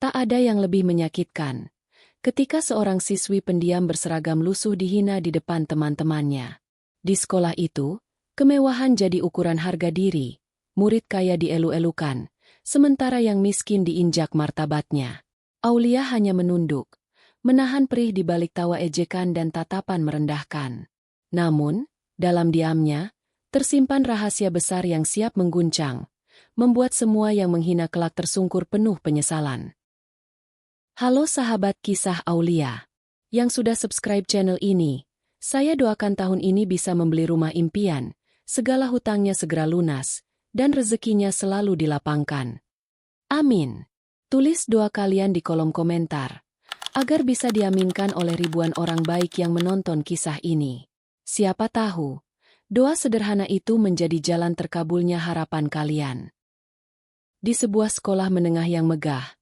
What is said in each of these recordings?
Tak ada yang lebih menyakitkan ketika seorang siswi pendiam berseragam lusuh dihina di depan teman-temannya. Di sekolah itu, kemewahan jadi ukuran harga diri, murid kaya dielu-elukan, sementara yang miskin diinjak martabatnya. Aulia hanya menunduk, menahan perih di balik tawa ejekan dan tatapan merendahkan. Namun, dalam diamnya, tersimpan rahasia besar yang siap mengguncang, membuat semua yang menghina kelak tersungkur penuh penyesalan. Halo sahabat kisah Aulia, yang sudah subscribe channel ini, saya doakan tahun ini bisa membeli rumah impian, segala hutangnya segera lunas, dan rezekinya selalu dilapangkan. Amin. Tulis doa kalian di kolom komentar, agar bisa diaminkan oleh ribuan orang baik yang menonton kisah ini. Siapa tahu, doa sederhana itu menjadi jalan terkabulnya harapan kalian. Di sebuah sekolah menengah yang megah,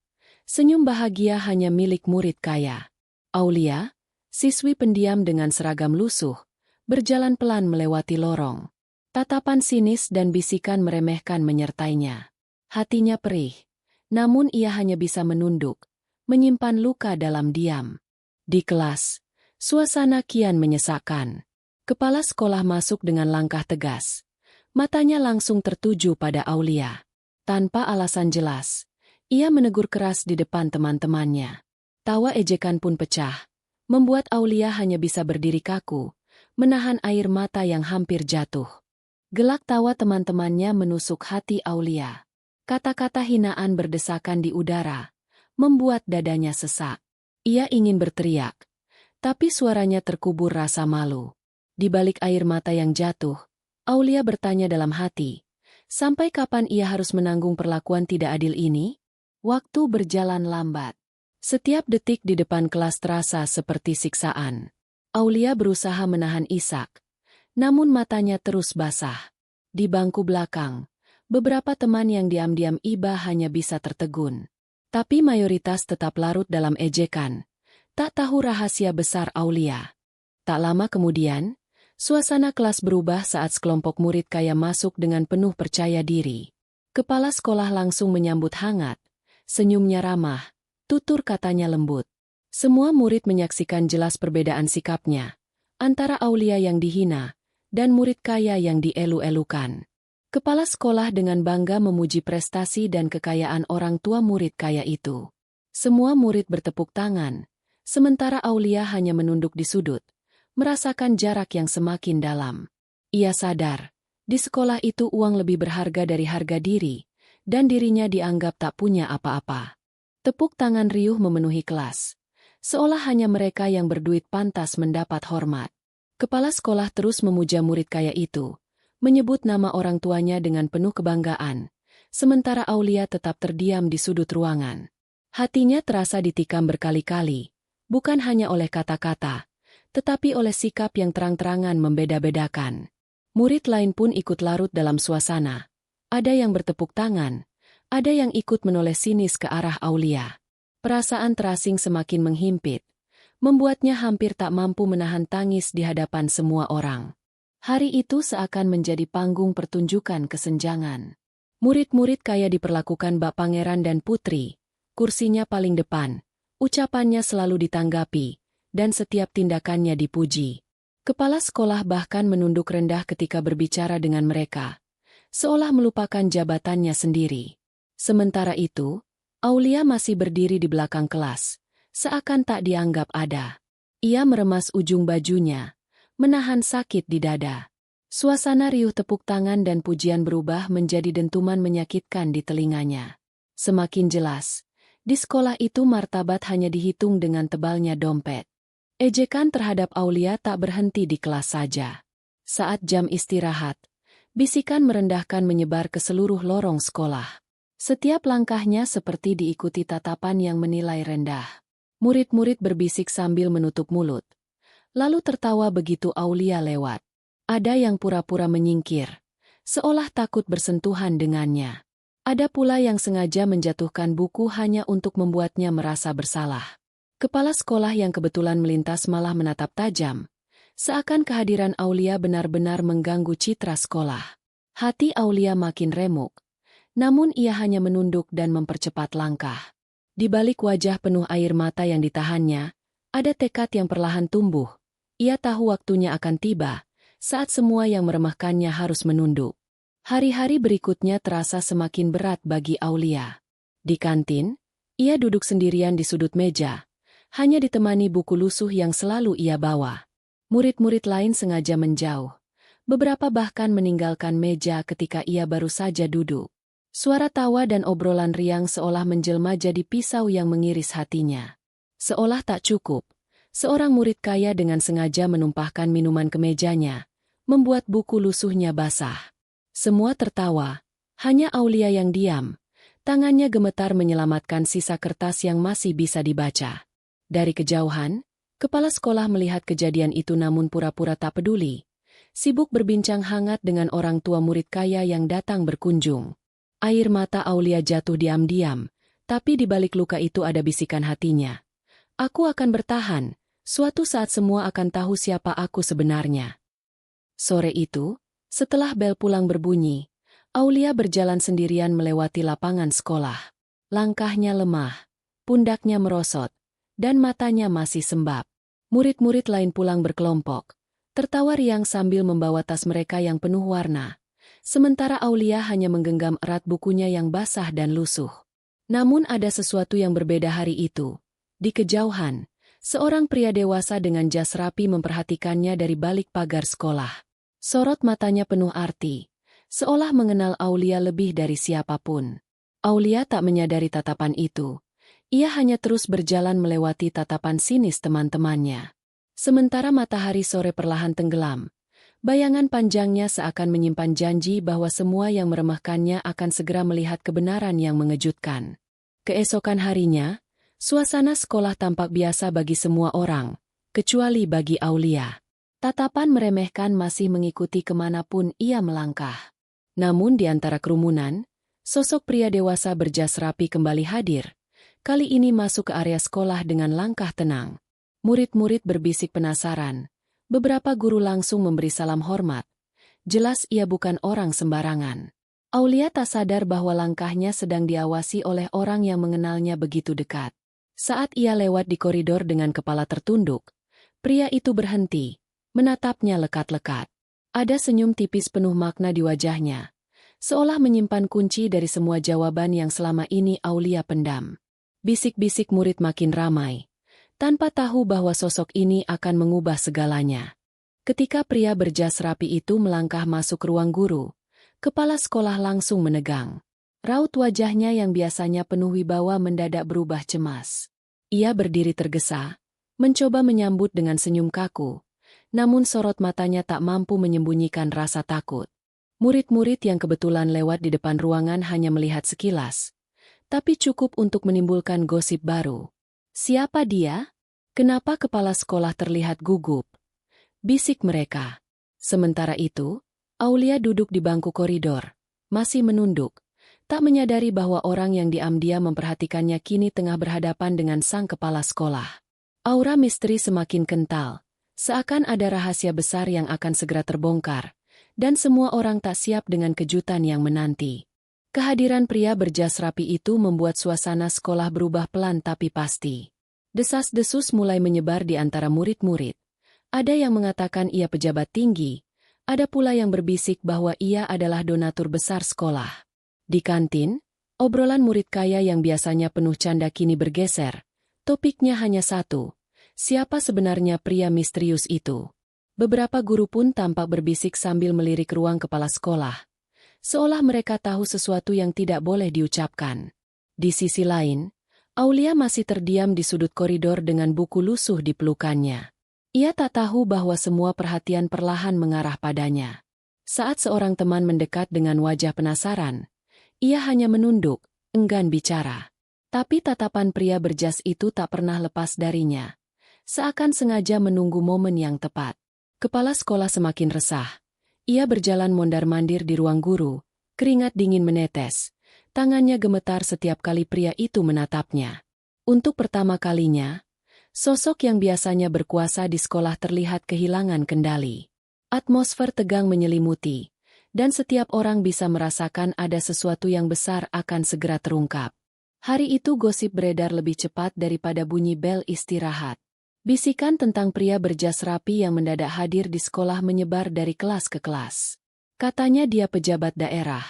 senyum bahagia hanya milik murid kaya. Aulia, siswi pendiam dengan seragam lusuh, berjalan pelan melewati lorong. Tatapan sinis dan bisikan meremehkan menyertainya. Hatinya perih, namun ia hanya bisa menunduk, menyimpan luka dalam diam. Di kelas, suasana kian menyesakkan. Kepala sekolah masuk dengan langkah tegas. Matanya langsung tertuju pada Aulia. Tanpa alasan jelas, ia menegur keras di depan teman-temannya. Tawa ejekan pun pecah, membuat Aulia hanya bisa berdiri kaku, menahan air mata yang hampir jatuh. Gelak tawa teman-temannya menusuk hati Aulia. Kata-kata hinaan berdesakan di udara, membuat dadanya sesak. Ia ingin berteriak, tapi suaranya terkubur rasa malu. Di balik air mata yang jatuh, Aulia bertanya dalam hati, sampai kapan ia harus menanggung perlakuan tidak adil ini? Waktu berjalan lambat. Setiap detik di depan kelas terasa seperti siksaan. Aulia berusaha menahan isak, namun matanya terus basah. Di bangku belakang, beberapa teman yang diam-diam iba hanya bisa tertegun. Tapi mayoritas tetap larut dalam ejekan, tak tahu rahasia besar Aulia. Tak lama kemudian, suasana kelas berubah saat sekelompok murid kaya masuk dengan penuh percaya diri. Kepala sekolah langsung menyambut hangat, senyumnya ramah, tutur katanya lembut. Semua murid menyaksikan jelas perbedaan sikapnya, antara Aulia yang dihina, dan murid kaya yang dielu-elukan. Kepala sekolah dengan bangga memuji prestasi dan kekayaan orang tua murid kaya itu. Semua murid bertepuk tangan, sementara Aulia hanya menunduk di sudut, merasakan jarak yang semakin dalam. Ia sadar, di sekolah itu uang lebih berharga dari harga diri, dan dirinya dianggap tak punya apa-apa. Tepuk tangan riuh memenuhi kelas, seolah hanya mereka yang berduit pantas mendapat hormat. Kepala sekolah terus memuja murid kaya itu, menyebut nama orang tuanya dengan penuh kebanggaan, sementara Aulia tetap terdiam di sudut ruangan. Hatinya terasa ditikam berkali-kali, bukan hanya oleh kata-kata, tetapi oleh sikap yang terang-terangan membeda-bedakan. Murid lain pun ikut larut dalam suasana. Ada yang bertepuk tangan, ada yang ikut menoleh sinis ke arah Aulia. Perasaan terasing semakin menghimpit, membuatnya hampir tak mampu menahan tangis di hadapan semua orang. Hari itu seakan menjadi panggung pertunjukan kesenjangan. Murid-murid kaya diperlakukan bak pangeran dan putri, kursinya paling depan, ucapannya selalu ditanggapi, dan setiap tindakannya dipuji. Kepala sekolah bahkan menunduk rendah ketika berbicara dengan mereka, seolah melupakan jabatannya sendiri. Sementara itu, Aulia masih berdiri di belakang kelas, seakan tak dianggap ada. Ia meremas ujung bajunya, menahan sakit di dada. Suasana riuh tepuk tangan dan pujian berubah menjadi dentuman menyakitkan di telinganya. Semakin jelas, di sekolah itu martabat hanya dihitung dengan tebalnya dompet. Ejekan terhadap Aulia tak berhenti di kelas saja. Saat jam istirahat, bisikan merendahkan menyebar ke seluruh lorong sekolah. Setiap langkahnya seperti diikuti tatapan yang menilai rendah. Murid-murid berbisik sambil menutup mulut, lalu tertawa begitu Aulia lewat. Ada yang pura-pura menyingkir, seolah takut bersentuhan dengannya. Ada pula yang sengaja menjatuhkan buku hanya untuk membuatnya merasa bersalah. Kepala sekolah yang kebetulan melintas malah menatap tajam, seakan kehadiran Aulia benar-benar mengganggu citra sekolah. Hati Aulia makin remuk, namun ia hanya menunduk dan mempercepat langkah. Di balik wajah penuh air mata yang ditahannya, ada tekad yang perlahan tumbuh. Ia tahu waktunya akan tiba, saat semua yang meremehkannya harus menunduk. Hari-hari berikutnya terasa semakin berat bagi Aulia. Di kantin, ia duduk sendirian di sudut meja, hanya ditemani buku lusuh yang selalu ia bawa. Murid-murid lain sengaja menjauh. Beberapa bahkan meninggalkan meja ketika ia baru saja duduk. Suara tawa dan obrolan riang seolah menjelma jadi pisau yang mengiris hatinya. Seolah tak cukup, seorang murid kaya dengan sengaja menumpahkan minuman ke mejanya, membuat buku lusuhnya basah. Semua tertawa, hanya Aulia yang diam. Tangannya gemetar menyelamatkan sisa kertas yang masih bisa dibaca. Dari kejauhan, kepala sekolah melihat kejadian itu namun pura-pura tak peduli. Sibuk berbincang hangat dengan orang tua murid kaya yang datang berkunjung. Air mata Aulia jatuh diam-diam, tapi di balik luka itu ada bisikan hatinya. Aku akan bertahan, suatu saat semua akan tahu siapa aku sebenarnya. Sore itu, setelah bel pulang berbunyi, Aulia berjalan sendirian melewati lapangan sekolah. Langkahnya lemah, pundaknya merosot, dan matanya masih sembab. Murid-murid lain pulang berkelompok, tertawa riang sambil membawa tas mereka yang penuh warna. Sementara Aulia hanya menggenggam erat bukunya yang basah dan lusuh. Namun ada sesuatu yang berbeda hari itu. Di kejauhan, seorang pria dewasa dengan jas rapi memperhatikannya dari balik pagar sekolah. Sorot matanya penuh arti, seolah mengenal Aulia lebih dari siapapun. Aulia tak menyadari tatapan itu. Ia hanya terus berjalan melewati tatapan sinis teman-temannya. Sementara matahari sore perlahan tenggelam, bayangan panjangnya seakan menyimpan janji bahwa semua yang meremehkannya akan segera melihat kebenaran yang mengejutkan. Keesokan harinya, suasana sekolah tampak biasa bagi semua orang, kecuali bagi Aulia. Tatapan meremehkan masih mengikuti kemanapun ia melangkah. Namun di antara kerumunan, sosok pria dewasa berjas rapi kembali hadir. Kali ini masuk ke area sekolah dengan langkah tenang. Murid-murid berbisik penasaran. Beberapa guru langsung memberi salam hormat. Jelas ia bukan orang sembarangan. Aulia tak sadar bahwa langkahnya sedang diawasi oleh orang yang mengenalnya begitu dekat. Saat ia lewat di koridor dengan kepala tertunduk, pria itu berhenti, menatapnya lekat-lekat. Ada senyum tipis penuh makna di wajahnya, seolah menyimpan kunci dari semua jawaban yang selama ini Aulia pendam. Bisik-bisik murid makin ramai, tanpa tahu bahwa sosok ini akan mengubah segalanya. Ketika pria berjas rapi itu melangkah masuk ruang guru, kepala sekolah langsung menegang. Raut wajahnya yang biasanya penuh wibawa mendadak berubah cemas. Ia berdiri tergesa, mencoba menyambut dengan senyum kaku, namun sorot matanya tak mampu menyembunyikan rasa takut. Murid-murid yang kebetulan lewat di depan ruangan hanya melihat sekilas, tapi cukup untuk menimbulkan gosip baru. Siapa dia? Kenapa kepala sekolah terlihat gugup? Bisik mereka. Sementara itu, Aulia duduk di bangku koridor, masih menunduk, tak menyadari bahwa orang yang diam-diam memperhatikannya kini tengah berhadapan dengan sang kepala sekolah. Aura misteri semakin kental, seakan ada rahasia besar yang akan segera terbongkar, dan semua orang tak siap dengan kejutan yang menanti. Kehadiran pria berjas rapi itu membuat suasana sekolah berubah pelan tapi pasti. Desas-desus mulai menyebar di antara murid-murid. Ada yang mengatakan ia pejabat tinggi, ada pula yang berbisik bahwa ia adalah donatur besar sekolah. Di kantin, obrolan murid kaya yang biasanya penuh canda kini bergeser. Topiknya hanya satu, siapa sebenarnya pria misterius itu? Beberapa guru pun tampak berbisik sambil melirik ruang kepala sekolah, seolah mereka tahu sesuatu yang tidak boleh diucapkan. Di sisi lain, Aulia masih terdiam di sudut koridor dengan buku lusuh di pelukannya. Ia tak tahu bahwa semua perhatian perlahan mengarah padanya. Saat seorang teman mendekat dengan wajah penasaran, ia hanya menunduk, enggan bicara. Tapi tatapan pria berjas itu tak pernah lepas darinya, seakan sengaja menunggu momen yang tepat. Kepala sekolah semakin resah. Ia berjalan mondar-mandir di ruang guru, keringat dingin menetes. Tangannya gemetar setiap kali pria itu menatapnya. Untuk pertama kalinya, sosok yang biasanya berkuasa di sekolah terlihat kehilangan kendali. Atmosfer tegang menyelimuti, dan setiap orang bisa merasakan ada sesuatu yang besar akan segera terungkap. Hari itu gosip beredar lebih cepat daripada bunyi bel istirahat. Bisikan tentang pria berjas rapi yang mendadak hadir di sekolah menyebar dari kelas ke kelas. Katanya dia pejabat daerah.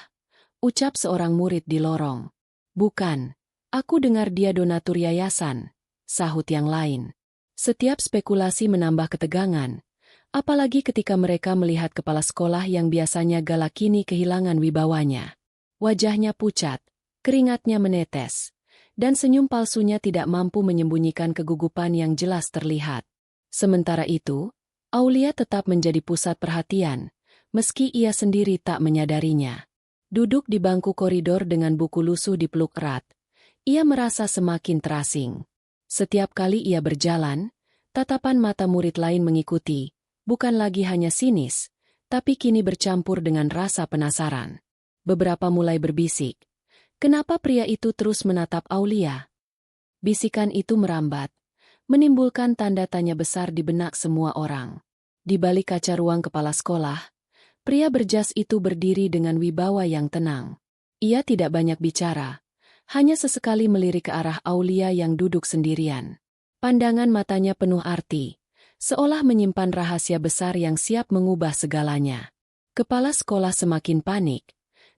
Ucap seorang murid di lorong. Bukan, aku dengar dia donatur yayasan, sahut yang lain. Setiap spekulasi menambah ketegangan, apalagi ketika mereka melihat kepala sekolah yang biasanya galak kini kehilangan wibawanya. Wajahnya pucat, keringatnya menetes, dan senyum palsunya tidak mampu menyembunyikan kegugupan yang jelas terlihat. Sementara itu, Aulia tetap menjadi pusat perhatian, meski ia sendiri tak menyadarinya. Duduk di bangku koridor dengan buku lusuh dipeluk erat, ia merasa semakin terasing. Setiap kali ia berjalan, tatapan mata murid lain mengikuti, bukan lagi hanya sinis, tapi kini bercampur dengan rasa penasaran. Beberapa mulai berbisik, kenapa pria itu terus menatap Aulia? Bisikan itu merambat, menimbulkan tanda tanya besar di benak semua orang. Di balik kaca ruang kepala sekolah, pria berjas itu berdiri dengan wibawa yang tenang. Ia tidak banyak bicara, hanya sesekali melirik ke arah Aulia yang duduk sendirian. Pandangan matanya penuh arti, seolah menyimpan rahasia besar yang siap mengubah segalanya. Kepala sekolah semakin panik,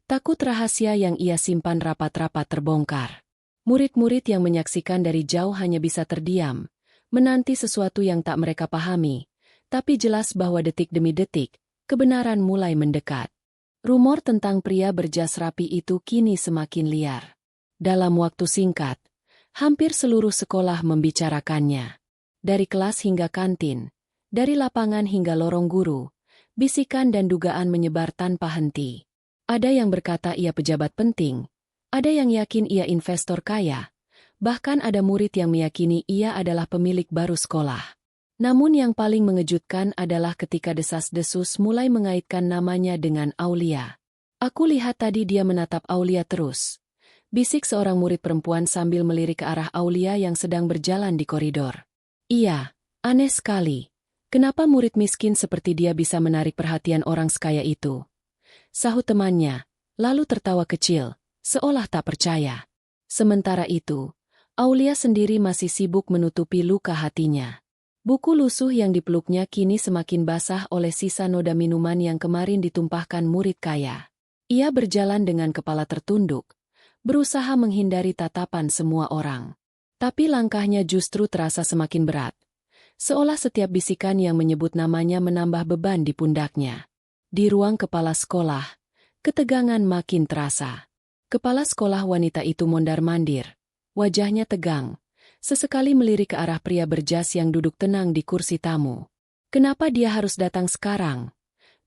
takut rahasia yang ia simpan rapat-rapat terbongkar. Murid-murid yang menyaksikan dari jauh hanya bisa terdiam, menanti sesuatu yang tak mereka pahami, tapi jelas bahwa detik demi detik, kebenaran mulai mendekat. Rumor tentang pria berjas rapi itu kini semakin liar. Dalam waktu singkat, hampir seluruh sekolah membicarakannya. Dari kelas hingga kantin, dari lapangan hingga lorong guru, bisikan dan dugaan menyebar tanpa henti. Ada yang berkata ia pejabat penting, ada yang yakin ia investor kaya, bahkan ada murid yang meyakini ia adalah pemilik baru sekolah. Namun yang paling mengejutkan adalah ketika desas-desus mulai mengaitkan namanya dengan Aulia. Aku lihat tadi dia menatap Aulia terus, bisik seorang murid perempuan sambil melirik ke arah Aulia yang sedang berjalan di koridor. Iya, aneh sekali. Kenapa murid miskin seperti dia bisa menarik perhatian orang sekaya itu? Sahut temannya, lalu tertawa kecil, seolah tak percaya. Sementara itu, Aulia sendiri masih sibuk menutupi luka hatinya. Buku lusuh yang dipeluknya kini semakin basah oleh sisa noda minuman yang kemarin ditumpahkan murid kaya. Ia berjalan dengan kepala tertunduk, berusaha menghindari tatapan semua orang. Tapi langkahnya justru terasa semakin berat, seolah setiap bisikan yang menyebut namanya menambah beban di pundaknya. Di ruang kepala sekolah, ketegangan makin terasa. Kepala sekolah wanita itu mondar-mandir, wajahnya tegang, sesekali melirik ke arah pria berjas yang duduk tenang di kursi tamu. Kenapa dia harus datang sekarang?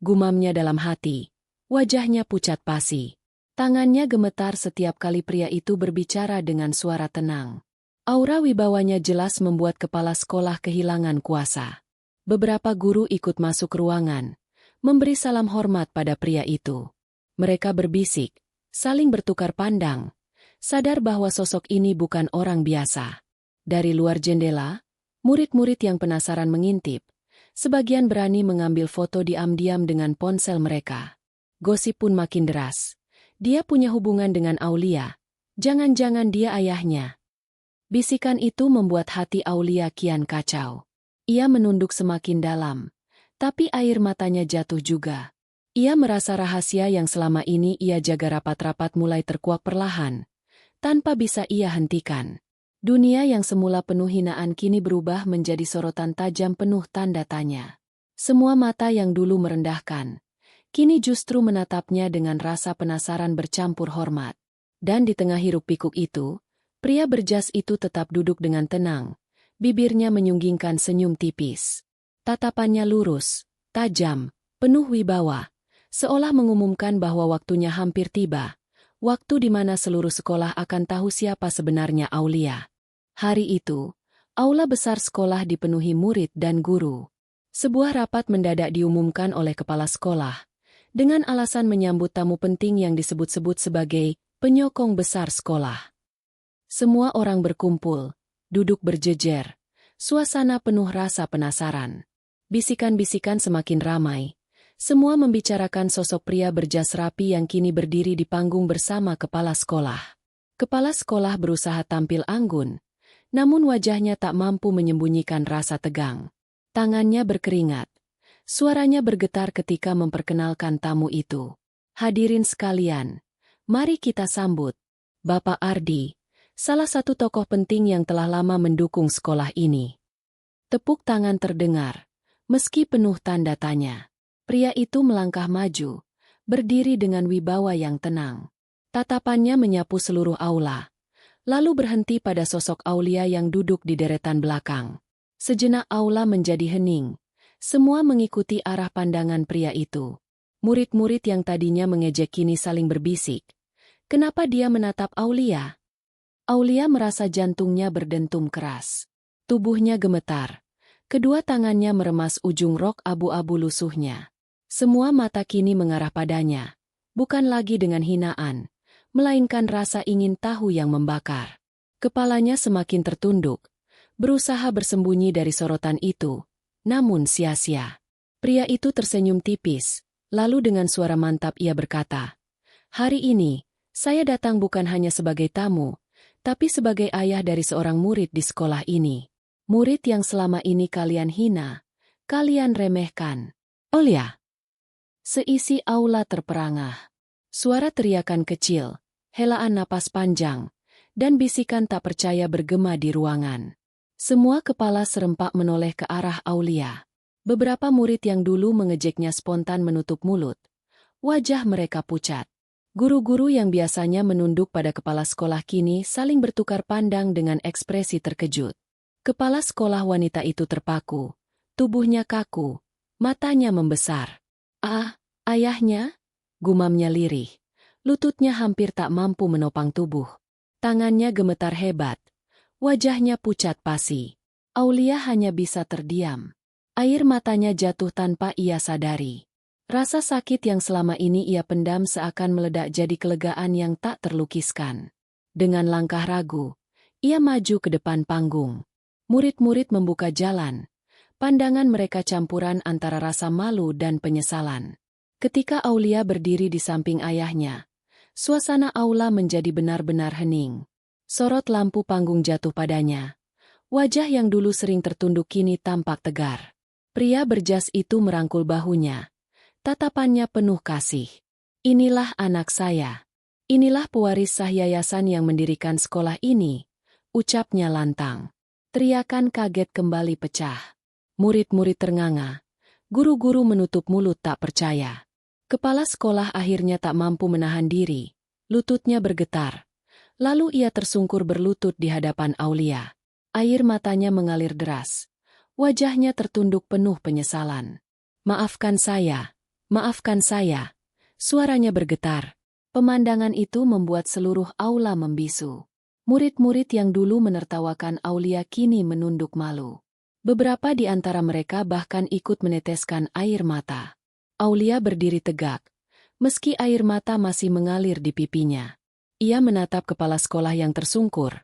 Gumamnya dalam hati, wajahnya pucat pasi. Tangannya gemetar setiap kali pria itu berbicara dengan suara tenang. Aura wibawanya jelas membuat kepala sekolah kehilangan kuasa. Beberapa guru ikut masuk ruangan, memberi salam hormat pada pria itu. Mereka berbisik, saling bertukar pandang, sadar bahwa sosok ini bukan orang biasa. Dari luar jendela, murid-murid yang penasaran mengintip, sebagian berani mengambil foto diam-diam dengan ponsel mereka. Gosip pun makin deras. Dia punya hubungan dengan Aulia. Jangan-jangan dia ayahnya. Bisikan itu membuat hati Aulia kian kacau. Ia menunduk semakin dalam, tapi air matanya jatuh juga. Ia merasa rahasia yang selama ini ia jaga rapat-rapat mulai terkuak perlahan, tanpa bisa ia hentikan. Dunia yang semula penuh hinaan kini berubah menjadi sorotan tajam penuh tanda tanya. Semua mata yang dulu merendahkan, kini justru menatapnya dengan rasa penasaran bercampur hormat. Dan di tengah hiruk-pikuk itu, pria berjas itu tetap duduk dengan tenang, bibirnya menyunggingkan senyum tipis. Tatapannya lurus, tajam, penuh wibawa, seolah mengumumkan bahwa waktunya hampir tiba, waktu di mana seluruh sekolah akan tahu siapa sebenarnya Aulia. Hari itu, aula besar sekolah dipenuhi murid dan guru. Sebuah rapat mendadak diumumkan oleh kepala sekolah, dengan alasan menyambut tamu penting yang disebut-sebut sebagai penyokong besar sekolah. Semua orang berkumpul, duduk berjejer, suasana penuh rasa penasaran. Bisikan-bisikan semakin ramai. Semua membicarakan sosok pria berjas rapi yang kini berdiri di panggung bersama kepala sekolah. Kepala sekolah berusaha tampil anggun, namun wajahnya tak mampu menyembunyikan rasa tegang. Tangannya berkeringat. Suaranya bergetar ketika memperkenalkan tamu itu. Hadirin sekalian, mari kita sambut Bapak Ardi, salah satu tokoh penting yang telah lama mendukung sekolah ini. Tepuk tangan terdengar, meski penuh tanda tanya. Pria itu melangkah maju, berdiri dengan wibawa yang tenang. Tatapannya menyapu seluruh aula, lalu berhenti pada sosok Aulia yang duduk di deretan belakang. Sejenak aula menjadi hening. Semua mengikuti arah pandangan pria itu. Murid-murid yang tadinya mengejek kini saling berbisik. Kenapa dia menatap Aulia? Aulia merasa jantungnya berdentum keras. Tubuhnya gemetar. Kedua tangannya meremas ujung rok abu-abu lusuhnya. Semua mata kini mengarah padanya. Bukan lagi dengan hinaan, melainkan rasa ingin tahu yang membakar. Kepalanya semakin tertunduk, berusaha bersembunyi dari sorotan itu. Namun sia-sia. Pria itu tersenyum tipis, lalu dengan suara mantap ia berkata, "Hari ini, saya datang bukan hanya sebagai tamu, tapi sebagai ayah dari seorang murid di sekolah ini. Murid yang selama ini kalian hina, kalian remehkan." Aulia. Seisi aula terperangah. Suara teriakan kecil, helaan napas panjang, dan bisikan tak percaya bergema di ruangan. Semua kepala serempak menoleh ke arah Aulia. Beberapa murid yang dulu mengejeknya spontan menutup mulut. Wajah mereka pucat. Guru-guru yang biasanya menunduk pada kepala sekolah kini saling bertukar pandang dengan ekspresi terkejut. Kepala sekolah wanita itu terpaku. Tubuhnya kaku. Matanya membesar. "Ah, ayahnya?" gumamnya lirih. Lututnya hampir tak mampu menopang tubuh. Tangannya gemetar hebat. Wajahnya pucat pasi. Aulia hanya bisa terdiam. Air matanya jatuh tanpa ia sadari. Rasa sakit yang selama ini ia pendam seakan meledak jadi kelegaan yang tak terlukiskan. Dengan langkah ragu, ia maju ke depan panggung. Murid-murid membuka jalan. Pandangan mereka campuran antara rasa malu dan penyesalan. Ketika Aulia berdiri di samping ayahnya, suasana aula menjadi benar-benar hening. Sorot lampu panggung jatuh padanya. Wajah yang dulu sering tertunduk kini tampak tegar. Pria berjas itu merangkul bahunya. Tatapannya penuh kasih. "Inilah anak saya. Inilah pewaris sah yayasan yang mendirikan sekolah ini," ucapnya lantang. Teriakan kaget kembali pecah. Murid-murid ternganga. Guru-guru menutup mulut tak percaya. Kepala sekolah akhirnya tak mampu menahan diri. Lututnya bergetar. Lalu ia tersungkur berlutut di hadapan Aulia. Air matanya mengalir deras. Wajahnya tertunduk penuh penyesalan. Maafkan saya. Suaranya bergetar. Pemandangan itu membuat seluruh aula membisu. Murid-murid yang dulu menertawakan Aulia kini menunduk malu. Beberapa di antara mereka bahkan ikut meneteskan air mata. Aulia berdiri tegak, meski air mata masih mengalir di pipinya. Ia menatap kepala sekolah yang tersungkur,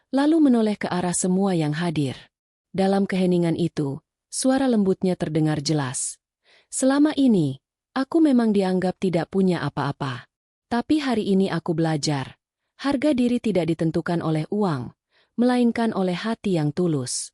lalu menoleh ke arah semua yang hadir. Dalam keheningan itu, suara lembutnya terdengar jelas. "Selama ini, aku memang dianggap tidak punya apa-apa. Tapi hari ini aku belajar. Harga diri tidak ditentukan oleh uang, melainkan oleh hati yang tulus."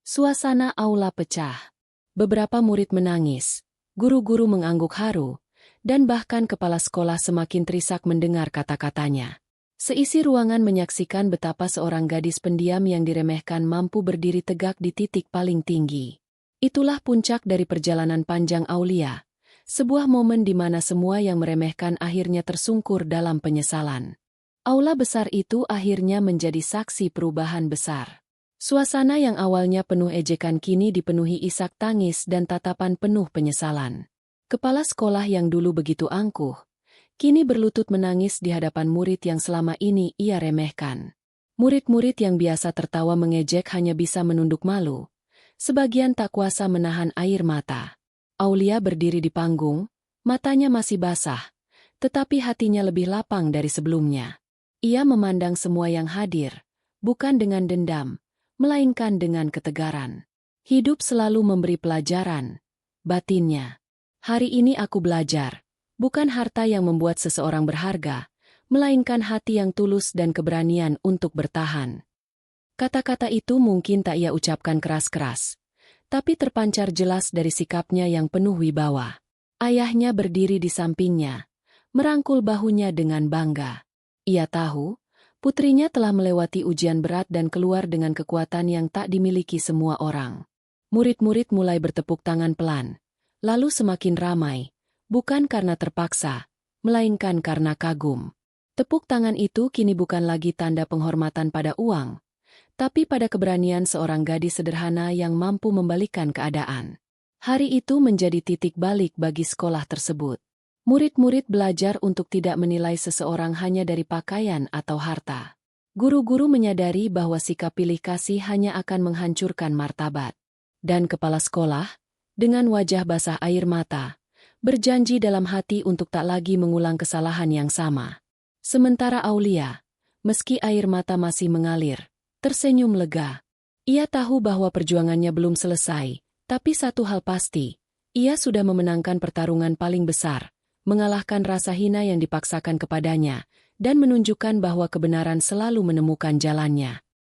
Suasana aula pecah. Beberapa murid menangis, guru-guru mengangguk haru, dan bahkan kepala sekolah semakin terisak mendengar kata-katanya. Seisi ruangan menyaksikan betapa seorang gadis pendiam yang diremehkan mampu berdiri tegak di titik paling tinggi. Itulah puncak dari perjalanan panjang Aulia, sebuah momen di mana semua yang meremehkan akhirnya tersungkur dalam penyesalan. Aula besar itu akhirnya menjadi saksi perubahan besar. Suasana yang awalnya penuh ejekan kini dipenuhi isak tangis dan tatapan penuh penyesalan. Kepala sekolah yang dulu begitu angkuh, kini berlutut menangis di hadapan murid yang selama ini ia remehkan. Murid-murid yang biasa tertawa mengejek hanya bisa menunduk malu. Sebagian tak kuasa menahan air mata. Aulia berdiri di panggung, matanya masih basah, tetapi hatinya lebih lapang dari sebelumnya. Ia memandang semua yang hadir, bukan dengan dendam, melainkan dengan ketegaran. "Hidup selalu memberi pelajaran," batinnya. "Hari ini aku belajar, bukan harta yang membuat seseorang berharga, melainkan hati yang tulus dan keberanian untuk bertahan. Kata-kata itu mungkin tak ia ucapkan keras-keras, tapi terpancar jelas dari sikapnya yang penuh wibawa. Ayahnya berdiri di sampingnya, merangkul bahunya dengan bangga. Ia tahu, putrinya telah melewati ujian berat dan keluar dengan kekuatan yang tak dimiliki semua orang. Murid-murid mulai bertepuk tangan pelan, lalu semakin ramai, bukan karena terpaksa, melainkan karena kagum. Tepuk tangan itu kini bukan lagi tanda penghormatan pada uang, tapi pada keberanian seorang gadis sederhana yang mampu membalikkan keadaan. Hari itu menjadi titik balik bagi sekolah tersebut. Murid-murid belajar untuk tidak menilai seseorang hanya dari pakaian atau harta. Guru-guru menyadari bahwa sikap pilih kasih hanya akan menghancurkan martabat. Dan kepala sekolah, dengan wajah basah air mata, berjanji dalam hati untuk tak lagi mengulang kesalahan yang sama. Sementara Aulia, meski air mata masih mengalir, tersenyum lega. Ia tahu bahwa perjuangannya belum selesai, tapi satu hal pasti, ia sudah memenangkan pertarungan paling besar, mengalahkan rasa hina yang dipaksakan kepadanya, dan menunjukkan bahwa kebenaran selalu menemukan jalannya.